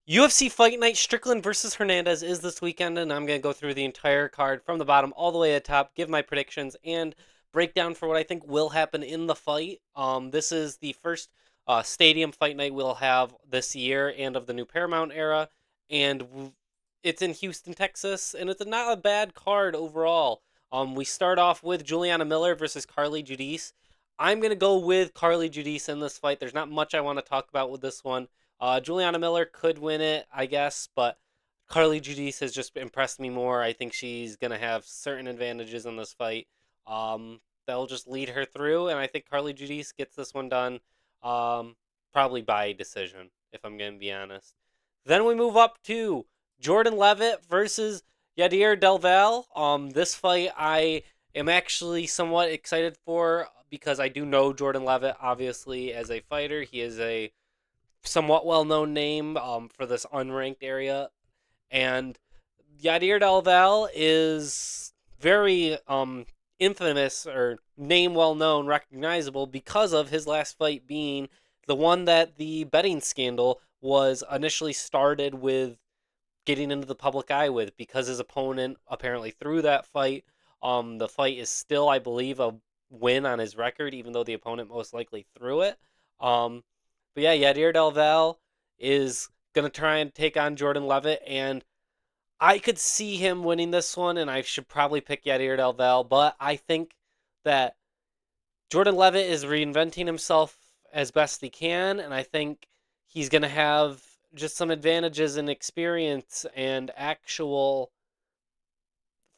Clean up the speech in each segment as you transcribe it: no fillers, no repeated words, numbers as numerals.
UFC Fight Night Strickland versus Hernandez is this weekend, and I'm going to go through the entire card from the bottom all the way to the top, give my predictions, and breakdown for what I think will happen in the fight. This is the first stadium fight night we'll have this year and of the new Paramount era, and it's in Houston, Texas, and it's not a bad card overall. We start off with Juliana Miller versus Carly Judice. I'm going to go with Carly Judice in this fight. There's not much I want to talk about with this one. Juliana Miller could win it, I guess, but Carly Judice has just impressed me more. I think she's gonna have certain advantages in this fight. That'll just lead her through, and I think Carly Judice gets this one done, um, probably by decision, if I'm gonna be honest. Then we move up to Jordan Levitt versus Yadir Delval. This fight I am actually somewhat excited for because I do know Jordan Levitt obviously as a fighter. He is a somewhat well known name for this unranked area. And Yadir Dalval is very infamous or name well known, recognizable because of his last fight being the one that the betting scandal was initially started with getting into the public eye with because his opponent apparently threw that fight. The fight is still, I believe, a win on his record, even though the opponent most likely threw it. Um, but yeah, Yadir Delval is gonna try and take on Jordan Levitt, and I could see him winning this one, and I should probably pick Yadir Delval, but I think that Jordan Levitt is reinventing himself as best he can, and I think he's going to have just some advantages in experience and actual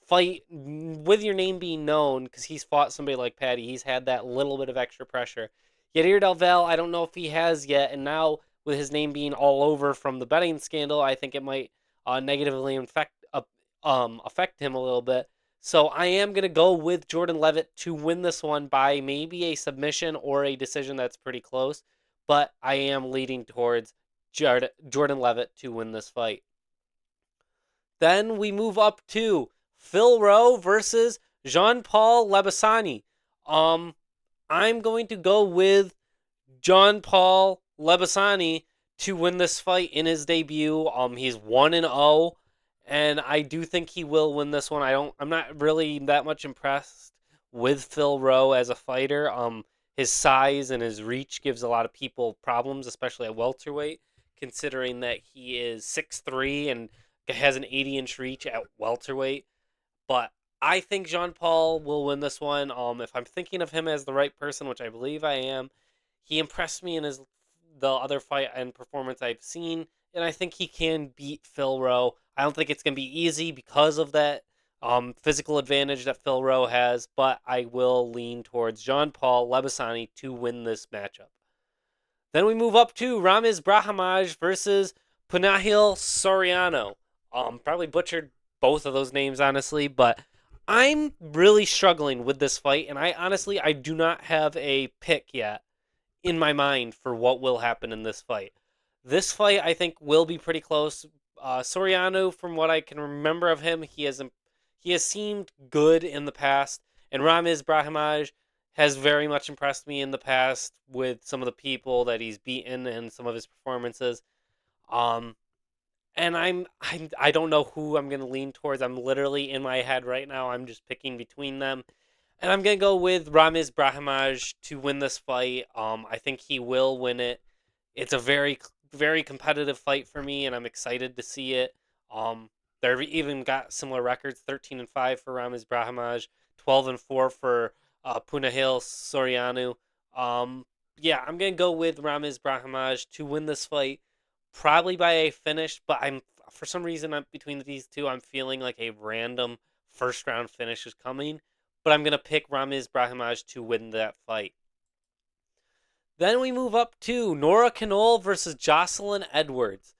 fight with your name being known because he's fought somebody like Patty. He's had that little bit of extra pressure. Yadir Delval, I don't know if he has yet, and now with his name being all over from the betting scandal, I think it might negatively affect him a little bit. So I am gonna go with Jordan Levitt to win this one by maybe a submission or a decision that's pretty close, but I am leading towards Jordan Levitt to win this fight. Then we move up to Phil Rowe versus Jean Paul Lebasani. Um, I'm going to go with John Paul Lebasani to win this fight in his debut. He's 1-0, and I do think he will win this one. I'm not really that much impressed with Phil Rowe as a fighter. His size and his reach gives a lot of people problems, especially at welterweight, considering that he is 6'3" and has an 80-inch reach at welterweight. But I think Jean Paul will win this one. If I'm thinking of him as the right person, which I believe I am, he impressed me in his the other fight and performance I've seen, and I think he can beat Phil Rowe. I don't think it's gonna be easy because of that physical advantage that Phil Rowe has, but I will lean towards Jean Paul Lebasani to win this matchup. Then we move up to Ramiz Brahimaj versus Punahil Soriano. Probably butchered both of those names, honestly, but I'm really struggling with this fight, and I do not have a pick yet in my mind for what will happen in this fight. This fight, I think, will be pretty close. Soriano, from what I can remember of him, he has seemed good in the past, and Ramiz Brahimaj has very much impressed me in the past with some of the people that he's beaten and some of his performances. Um, and I don't know who I'm gonna lean towards. I'm literally in my head right now. I'm just picking between them, and I'm gonna go with Ramiz Brahimaj to win this fight. I think he will win it. It's a very competitive fight for me, and I'm excited to see it. They've even got similar records: 13-5 for Ramiz Brahimaj, 12-4 for Punahil Soriano. Yeah, I'm gonna go with Ramiz Brahimaj to win this fight, probably by a finish. But I'm for some reason between these two, I'm feeling like a random first round finish is coming. But I'm gonna pick Ramiz Brahimaj to win that fight. Then we move up to Nora Canole versus Jocelyn Edwards.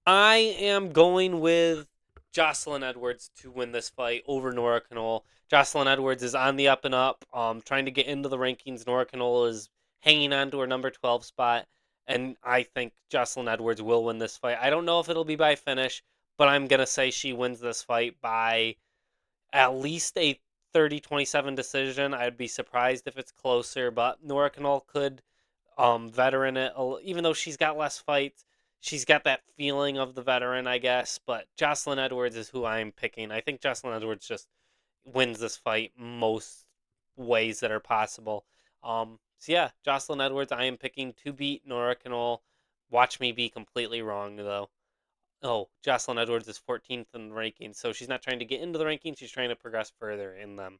I am going with Jocelyn Edwards to win this fight over Nora Canole. Jocelyn Edwards is on the up and up, trying to get into the rankings. Nora Canole is hanging on to her number 12 spot, and I think Jocelyn Edwards will win this fight. I don't know if it'll be by finish, but I'm going to say she wins this fight by at least a 30-27 decision. I'd be surprised if it's closer, but Nora Canole could veteran it, even though she's got less fights. she's got that feeling of the veteran, I guess. But Jocelyn Edwards is who I'm picking. I think Jocelyn Edwards just wins this fight most ways that are possible. So yeah, Jocelyn Edwards, I am picking to beat Nora Canol. Watch me be completely wrong though. Oh, Jocelyn Edwards is 14th in the rankings, so she's not trying to get into the rankings. She's trying to progress further in them.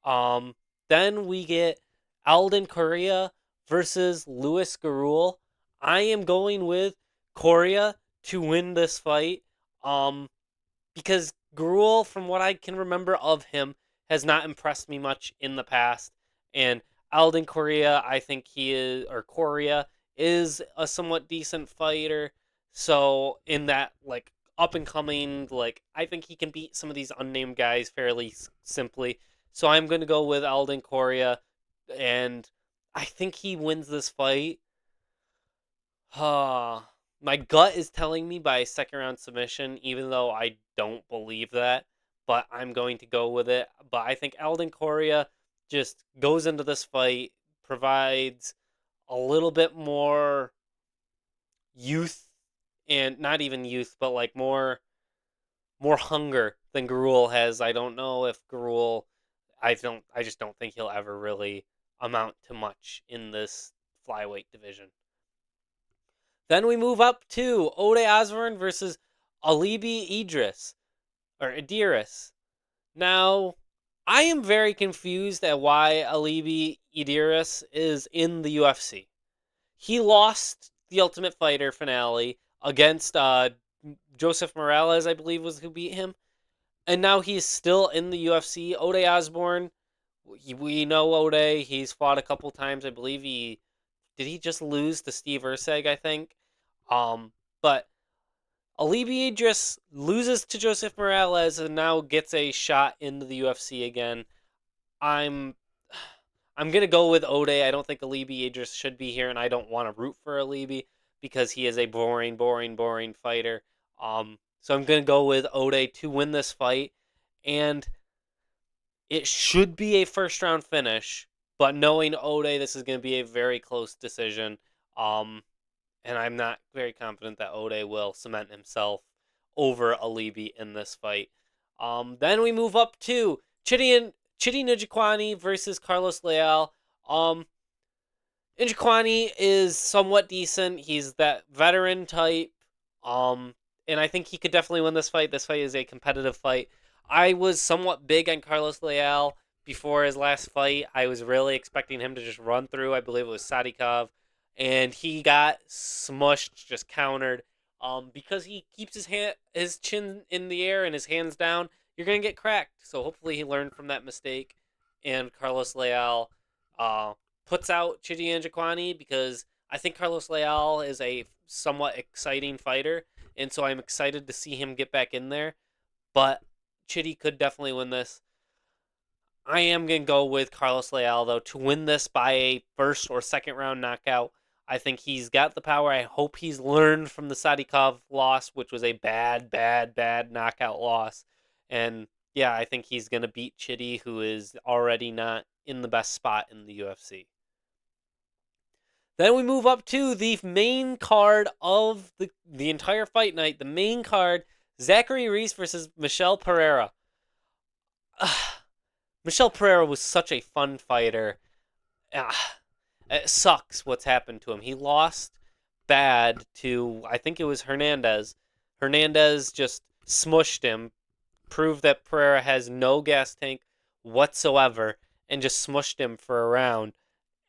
Um, then we get Alden Correa versus Louis Garul. I am going with Correa to win this fight. Um, because Gruel, from what I can remember of him, has not impressed me much in the past. And Alden Correa, I think he is, or Correa, is a somewhat decent fighter. So in that like up and coming, like I think he can beat some of these unnamed guys fairly simply. So I'm going to go with Alden Correa, and I think he wins this fight. My gut is telling me by second round submission, even though I don't believe that. But I'm going to go with it. But I think Alden Correa just goes into this fight, provides a little bit more youth, and not even youth, but like more hunger than Gruel has. I don't know if Gruel, I just don't think he'll ever really amount to much in this flyweight division. Then we move up to Ode Osborne versus Alibi Idris or Idris. Now, I am very confused at why Alibi Idris is in the UFC. He lost the Ultimate Fighter finale against Joseph Morales, I believe, was who beat him, and now he's still in the UFC. Ode Osborne, we know Ode. He's fought a couple times. I believe he just lose to Steve Urseg, I think. But Alibi just loses to Joseph Morales and now gets a shot into the UFC again. I'm I'm gonna go with Ode. I don't think Alibi Idris should be here, and I don't want to root for Alibi because he is a boring, boring, boring fighter. So I'm gonna go with Ode to win this fight, and it should be a first round finish. But knowing Ode, this is gonna be a very close decision. Um, and I'm not very confident that Ode will cement himself over Alibi in this fight. Then we move up to Chidi Njokuani versus Carlos Leal. Um, Njokuani is somewhat decent. He's that veteran type. Um, and I think he could definitely win this fight. This fight is a competitive fight. I was somewhat big on Carlos Leal before his last fight. I was really expecting him to just run through. I believe it was Sadikov, and he got smushed, just countered. Because he keeps his chin in the air and his hands down, you're gonna get cracked. So hopefully he learned from that mistake, and Carlos Leal, puts out Chidi Njokuani because I think Carlos Leal is a somewhat exciting fighter, and so I'm excited to see him get back in there. But Chidi could definitely win this. I am going to go with Carlos Leal, though, to win this by a first or second round knockout. I think he's got the power. I hope he's learned from the Sadikov loss, which was a bad, bad, bad knockout loss. And yeah, I think he's going to beat Chidi, who is already not in the best spot in the UFC. Then we move up to the main card of the entire fight night. The main card, Zachary Reese versus Michel Pereira. Michel Pereira was such a fun fighter. It sucks what's happened to him. He lost bad to, I think it was Hernandez. Hernandez just smushed him, proved that Pereira has no gas tank whatsoever, and just smushed him for a round.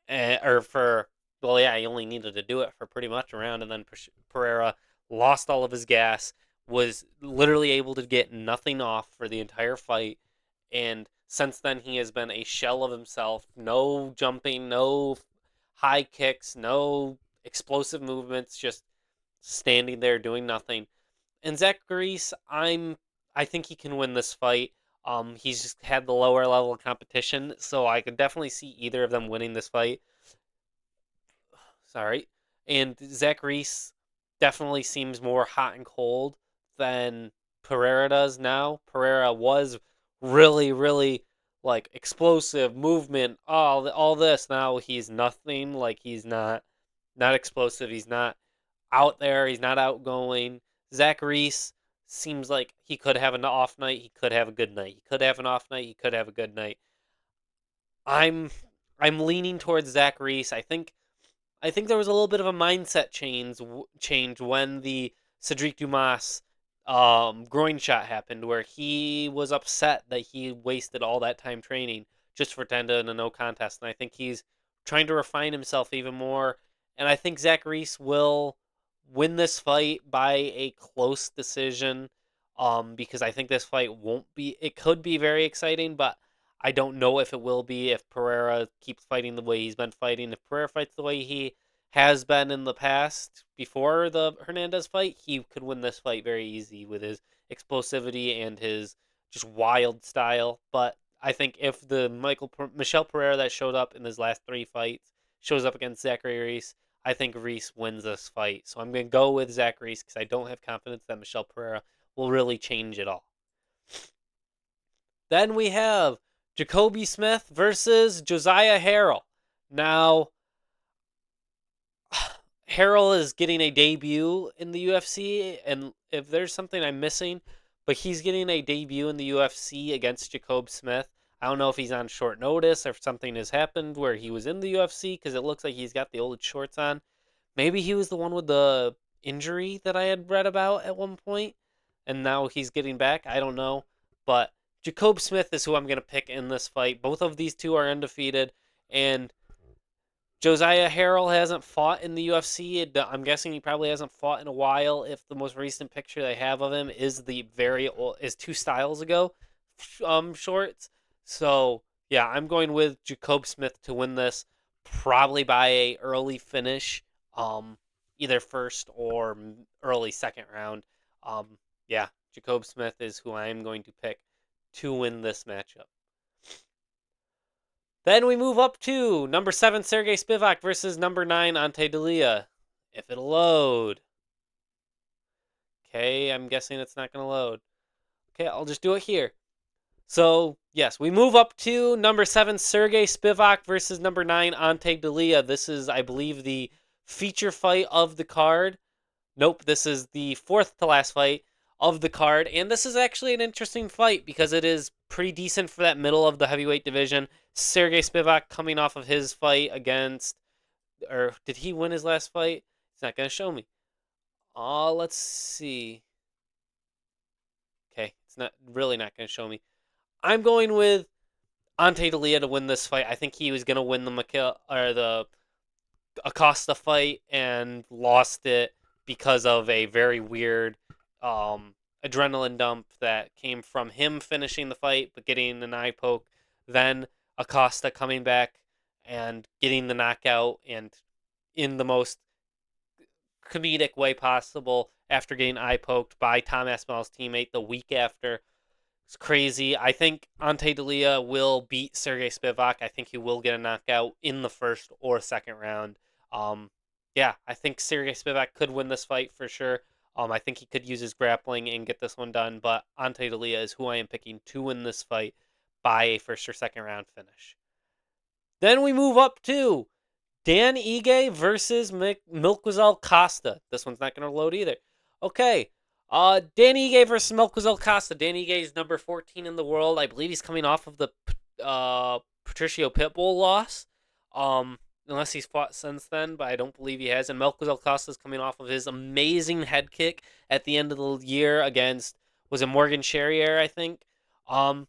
Or for, well, yeah, he only needed to do it for pretty much a round, and then Pereira lost all of his gas, was literally able to get nothing off for the entire fight, and since then he has been a shell of himself. No jumping, no high kicks, no explosive movements, just standing there doing nothing. And Zach Grease, I think he can win this fight. He's just had the lower level of competition, so I could definitely see either of them winning this fight. Sorry. And Zach Reese definitely seems more hot and cold than Pereira does now. Pereira was really, really like explosive movement, all this. Now he's nothing. Like he's not explosive. He's not. out there. He's not outgoing. Zach Reese seems like he could have an off night. He could have a good night. He could have an off night. He could have a good night. I'm I'm leaning towards Zach Reese. I think there was a little bit of a mindset change when the Cedric Dumas groin shot happened, where he was upset that he wasted all that time training just for Tenda in a no contest, and I think he's trying to refine himself even more. And I think Zach Reese will win this fight by a close decision, because I think this fight won't be. It could be very exciting, but I don't know if it will be if Pereira keeps fighting the way he's been fighting. If Pereira fights the way he has been in the past before the Hernandez fight, he could win this fight very easy with his explosivity and his just wild style. But I think if the Michel Pereira that showed up in his last 3 fights shows up against Zachary Reese, I think Reese wins this fight. So I'm going to go with Zach Reese because I don't have confidence that Michel Pereira will really change it all. Then we have Jacoby Smith versus Josiah Harrell. Now, Harrell is getting a debut in the UFC, and if there's something I'm missing, but he's getting a debut in the UFC against Jacob Smith. I don't know if he's on short notice or if something has happened where he was in the UFC because it looks like he's got the old shorts on. Maybe he was the one with the injury that I had read about at one point, and now he's getting back. I don't know. But Jacob Smith is who I'm going to pick in this fight. Both of these two are undefeated, and Josiah Harrell hasn't fought in the UFC. I'm guessing he probably hasn't fought in a while. If the most recent picture they have of him is the very old, is 2 styles ago, shorts. So yeah, I'm going with Jacob Smith to win this, probably by a early finish, either first or early second round. Yeah, Jacob Smith is who I am going to pick to win this matchup. Then we move up to number 7, Sergey Spivak versus number 9, Ante Delia. If it'll load. Okay, I'm guessing it's not going to load. Okay, I'll just do it here. So, yes, we move up to number 7, Sergey Spivak versus number 9, Ante Delia. This is, I believe, the feature fight of the card. Nope, this is the 4th to last fight of the card. And this is actually an interesting fight because it is pretty decent for that middle of the heavyweight division. Sergey Spivak coming off of his fight against, or did he win his last fight? It's not going to show me. Let's see. Okay, it's not really not going to show me. I'm going with Ante Delia to win this fight. I think he was going to win the Acosta fight and lost it because of a very weird adrenaline dump that came from him finishing the fight but getting an eye poke, then Acosta coming back and getting the knockout, and in the most comedic way possible after getting eye poked by Tom Aspinall's teammate the week after. It's crazy. I think Ante Delia will beat Sergey Spivak. I think he will get a knockout in the first or second round. Um, yeah, I think Sergey Spivak could win this fight for sure. I think he could use his grappling and get this one done, but Ante Delia is who I am picking to win this fight by a first or second round finish. Then we move up to Dan Ige versus Milquisel Costa. This one's not going to load either. Okay. Dan Ige versus Milquisel Costa. Dan Ige is number 14 in the world. I believe he's coming off of the Patricio Pitbull loss. Unless he's fought since then, but I don't believe he has. And Milquisel Costa is coming off of his amazing head kick at the end of the year against, was it Morgan Charrier, I think. But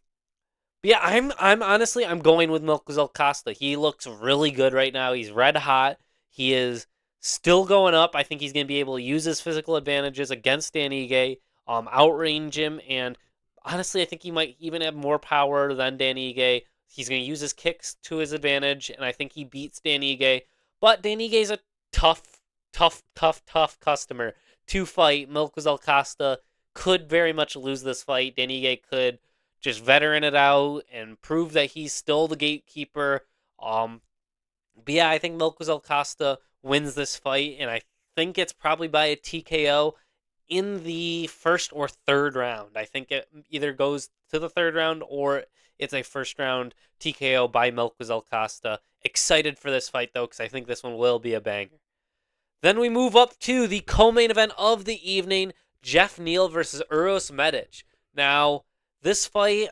yeah, I'm honestly I'm going with Milquisel Costa. He looks really good right now. He's red hot. He is still going up. I think he's going to be able to use his physical advantages against Dan Ige, outrange him, and honestly, I think he might even have more power than Dan Ige. He's going to use his kicks to his advantage, and I think he beats Dan Ige. But Dan Ige is a tough customer to fight. Milquisel Costa could very much lose this fight. Dan Ige could just veteran it out and prove that he's still the gatekeeper. But yeah, I think Milquisel Costa wins this fight, and I think it's probably by a TKO in the first or third round. I think it either goes to the third round or it's a first round TKO by Milquisel Costa. Excited for this fight though, because I think this one will be a banger. Then we move up to the co-main event of the evening, Jeff Neal versus Uros Medic. Now, this fight,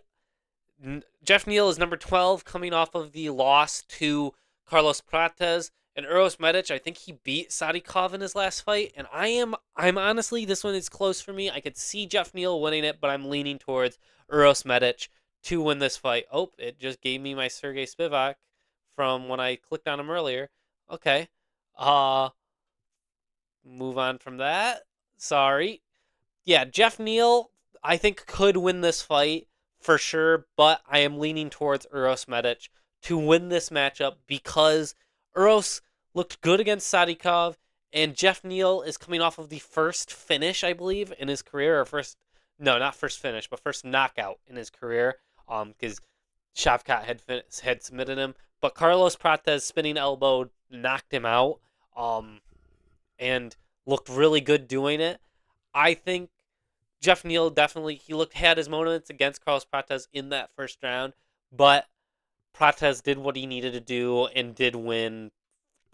Jeff Neal is number 12, coming off of the loss to Carlos Prates. And Uros Medic, I think he beat Sadikov in his last fight. And I'm honestly, this one is close for me. I could see Jeff Neal winning it, but I'm leaning towards Uros Medic to win this fight. Oh, it just gave me my Sergey Spivak from when I clicked on him earlier. Okay. Uh, Move on from that. Sorry. Yeah, Jeff Neal, I think, could win this fight for sure, but I am leaning towards Uros Medic to win this matchup because Uros looked good against Sadikov, and Jeff Neal is coming off of the first finish, I believe, in his career, or first, no, not first finish, but first knockout in his career, because Shavkat had submitted him, but Carlos Prates spinning elbow knocked him out, and looked really good doing it. I think Jeff Neal definitely had his moments against Carlos Prates in that first round, but Prates did what he needed to do and did win,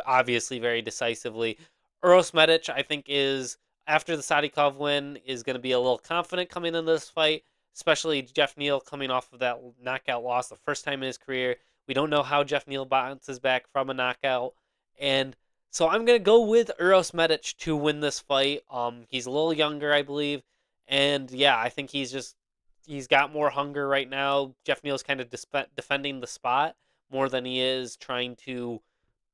obviously very decisively. Uros Medic, I think, is after the Sadikov win is going to be a little confident coming into this fight, especially Jeff Neal coming off of that knockout loss the first time in his career. We don't know how Jeff Neal bounces back from a knockout, and so I'm going to go with Uros Medic to win this fight. He's a little younger, I believe, and yeah, I think he's got more hunger right now. Jeff Neal's kind of defending the spot more than he is trying to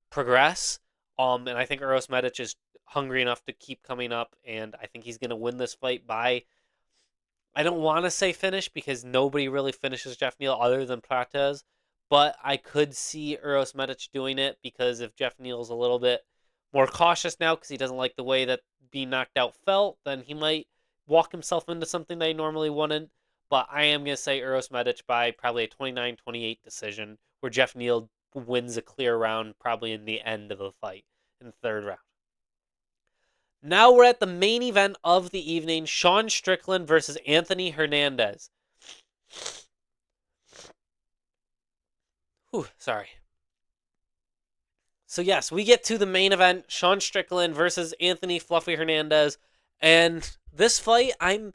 progress. And I think Uros Medic is hungry enough to keep coming up, and I think he's going to win this fight by. I don't want to say finish because nobody really finishes Jeff Neal other than Prates, but I could see Uros Medic doing it because if Jeff Neal's a little bit more cautious now because he doesn't like the way that being knocked out felt, then he might walk himself into something they normally wouldn't. But I am going to say Uros Medic by probably a 29-28 decision where Jeff Neal wins a clear round probably in the end of the fight in the third round. Now we're at the main event of the evening, Sean Strickland versus Anthony Hernandez. Whew, sorry. So yes, we get to the main event, Sean Strickland versus Anthony Fluffy Hernandez. And this fight, I'm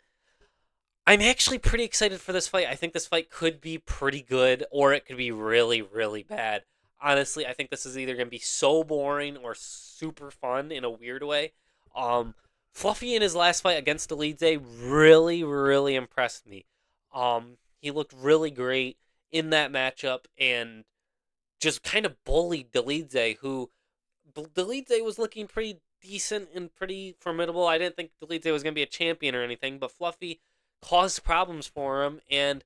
actually pretty excited for this fight. I think this fight could be pretty good or it could be really, really bad. Honestly, I think this is either going to be so boring or super fun in a weird way. Fluffy in his last fight against Dolidze really, really impressed me. He looked really great in that matchup and just kind of bullied Dolidze, who Dolidze was looking pretty decent and pretty formidable. I didn't think Dolidze was going to be a champion or anything, but Fluffy caused problems for him, and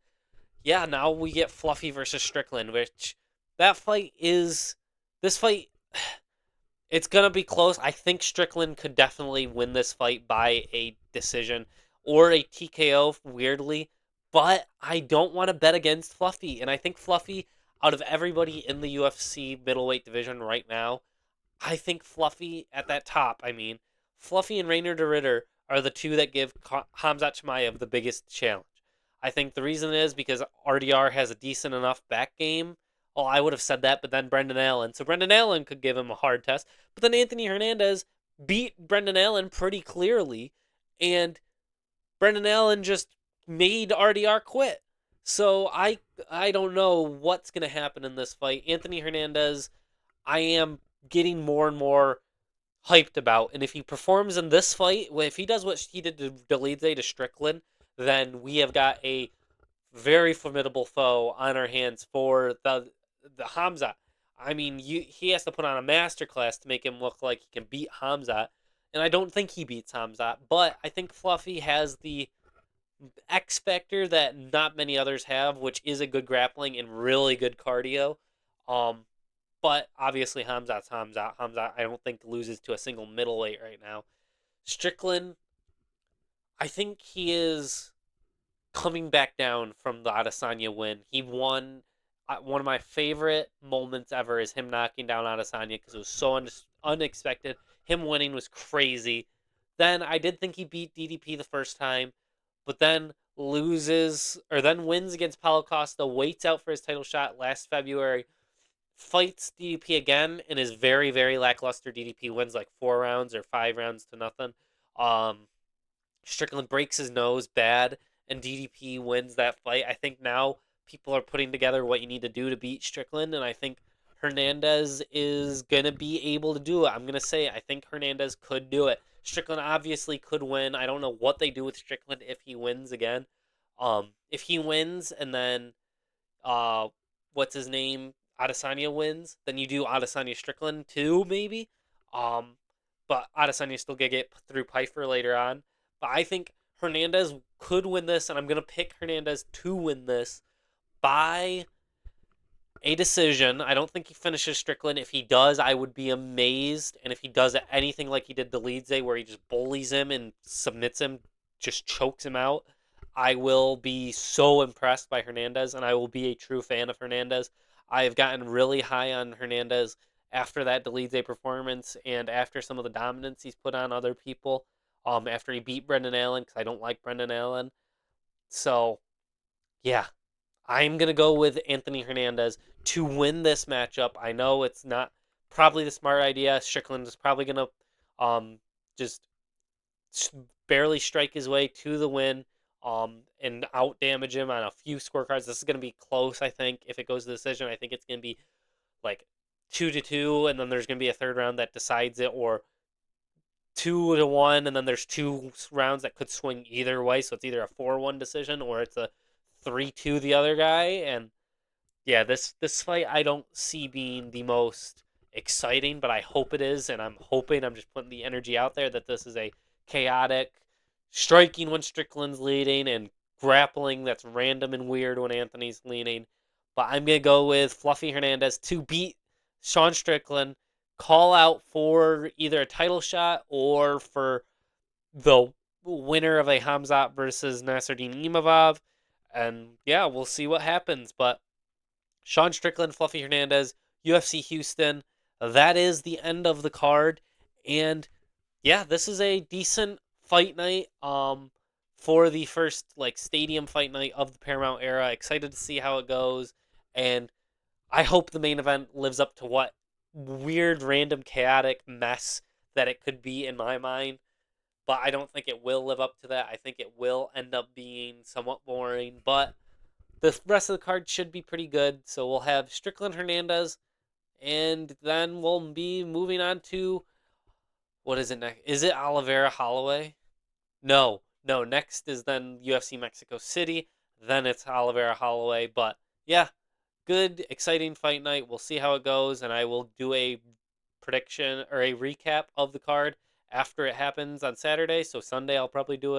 yeah, now we get Fluffy versus Strickland, which this fight it's going to be close. I think Strickland could definitely win this fight by a decision or a TKO, weirdly. But I don't want to bet against Fluffy. And I think Fluffy, out of everybody in the UFC middleweight division right now, I think Fluffy at that top, Fluffy and Rainer de Ritter are the two that give Khamzat Chimaev the biggest challenge. I think the reason is because RDR has a decent enough back game. Well, I would have said that, but then Brendan Allen. So Brendan Allen could give him a hard test. But then Anthony Hernandez beat Brendan Allen pretty clearly. And Brendan Allen just made RDR quit. So I don't know what's going to happen in this fight. Anthony Hernandez, I am getting more and more hyped about. And if he performs in this fight, if he does what he did to Dolidze to Strickland, then we have got a very formidable foe on our hands for the Khamzat. He has to put on a masterclass to make him look like he can beat Khamzat, and I don't think he beats Khamzat. But I think Fluffy has the X factor that not many others have, which is a good grappling and really good cardio. But obviously Khamzat's Khamzat. Khamzat, I don't think loses to a single middleweight right now. Strickland, I think he is coming back down from the Adesanya win. He won. One of my favorite moments ever is him knocking down Adesanya because it was so unexpected. Him winning was crazy. Then I did think he beat DDP the first time, but then wins against Paulo Costa, waits out for his title shot last February, fights DDP again and is very, very lackluster. DDP wins like 4 rounds or 5 rounds to nothing. Um, Strickland breaks his nose bad, and DDP wins that fight. I think now people are putting together what you need to do to beat Strickland, and I think Hernandez is gonna be able to do it. I'm gonna say I think Hernandez could do it. Strickland obviously could win. I don't know what they do with Strickland if he wins again. If he wins and then uh, what's his name, Adesanya wins, then you do Adesanya Strickland too, maybe. Um, but Adesanya still gonna get through Piper later on. But I think Hernandez could win this, and I'm gonna pick Hernandez to win this by a decision. I don't think he finishes Strickland. If he does, I would be amazed. And if he does anything like he did to Leadze, where he just bullies him and submits him, just chokes him out, I will be so impressed by Hernandez, and I will be a true fan of Hernandez. I have gotten really high on Hernandez after that Leadze performance and after some of the dominance he's put on other people. After he beat Brendan Allen, because I don't like Brendan Allen. So, yeah, I'm going to go with Anthony Hernandez to win this matchup. I know it's not probably the smart idea. Strickland is probably going to just barely strike his way to the win and out damage him on a few scorecards. This is going to be close, I think. If it goes to decision, I think it's going to be like 2-2, and then there's going to be a third round that decides it, or 2-1, and then there's 2 rounds that could swing either way. So it's either a 4-1 decision or it's a 3-2 the other guy. And yeah, this fight I don't see being the most exciting, but I hope it is, and I'm just putting the energy out there that this is a chaotic striking when Strickland's leading and grappling that's random and weird when Anthony's leading. But I'm gonna go with Fluffy Hernandez to beat Sean Strickland, call out for either a title shot or for the winner of a Hamzat versus Nasruddin Imavov. And yeah, we'll see what happens. But Sean Strickland, Fluffy Hernandez, UFC Houston. That is the end of the card. And yeah, this is a decent fight night for the first like stadium fight night of the Paramount era. Excited to see how it goes, and I hope the main event lives up to what weird random chaotic mess that it could be in my mind. But I don't think it will live up to that. I think it will end up being somewhat boring, but the rest of the card should be pretty good. So we'll have Strickland Hernandez, and then we'll be moving on to what is it next? Is it Oliveira Holloway? No, no. Next is then UFC Mexico City. Then it's Oliveira Holloway. But yeah, good, exciting fight night. We'll see how it goes, and I will do a prediction or a recap of the card after it happens on Saturday. So Sunday I'll probably do